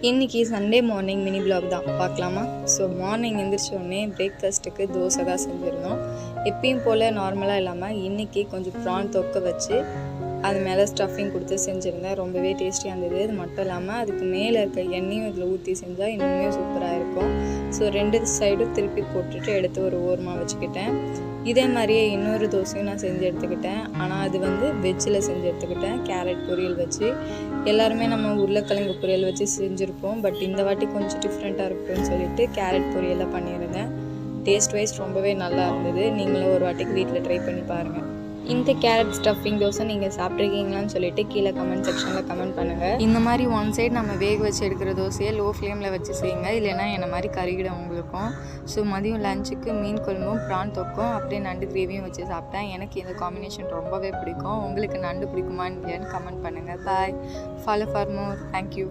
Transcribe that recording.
இன்றைக்கி Sunday morning mini block தான் பார்க்கலாமா? ஸோ மார்னிங் எழுந்திரிச்சோடனே பிரேக்ஃபாஸ்ட்டுக்கு தோசை தான் செஞ்சுருந்தோம். எப்பயும் போல் நார்மலாக இல்லாமல் இன்றைக்கி கொஞ்சம் ப்ரான் தொக்க வச்சு அது மேலே ஸ்டஃபிங் கொடுத்து செஞ்சுருந்தேன். ரொம்பவே டேஸ்டியாக இருந்தது. அது மட்டும் இல்லாமல் அதுக்கு மேலே இருக்க எண்ணெயும் இதில் ஊற்றி செஞ்சால் இன்னுமே சூப்பராக இருக்கும். ஸோ 2 சைடும் திருப்பி போட்டுட்டு எடுத்து ஒரு ஓரமாக வச்சுக்கிட்டேன். இதே மாதிரியே இன்னொரு தோசையும் நான் செஞ்சு எடுத்துக்கிட்டேன். ஆனால் அது வெஜ்ஜில் செஞ்சு எடுத்துக்கிட்டேன். கேரட் பொரியல் வச்சு. எல்லாருமே நம்ம உருளைக்கிழங்கு பொரியல் வச்சு செஞ்சுருப்போம். பட் இந்த வாட்டி கொஞ்சம் டிஃப்ரெண்ட்டாக இருக்குன்னு சொல்லிட்டு கேரட் பொரியலை பண்ணியிருந்தேன். டேஸ்ட் வைஸ் ரொம்பவே நல்லா இருந்தது. நீங்களும் ஒரு வாட்டிக்கு வீட்டில் ட்ரை பண்ணி பாருங்கள். இந்த கேரட் ஸ்டஃபிங் தோசை நீங்கள் சாப்பிட்ருக்கீங்களான்னு சொல்லிட்டு கீழே கமெண்ட் செக்ஷனில் கமெண்ட் பண்ணுங்கள். இந்த மாதிரி ஒன் சைடு நம்ம வேக வச்சு எடுக்கிற தோசையை லோ ஃப்ளேமில் வச்சு செய்யுங்க. இல்லைன்னா என்ன மாதிரி கருகிடும் உங்களுக்கும். ஸோ மதியம் லஞ்சுக்கு மீன் குழம்பும் ப்ரான் தொக்கும் அப்படியே நண்டு கிரேவியும் வச்சு சாப்பிட்டேன். எனக்கு இந்த காம்பினேஷன் ரொம்பவே பிடிக்கும். உங்களுக்கு நண்டு பிடிக்குமான்னு கமெண்ட் பண்ணுங்கள். Bye. Follow for more. Thank you.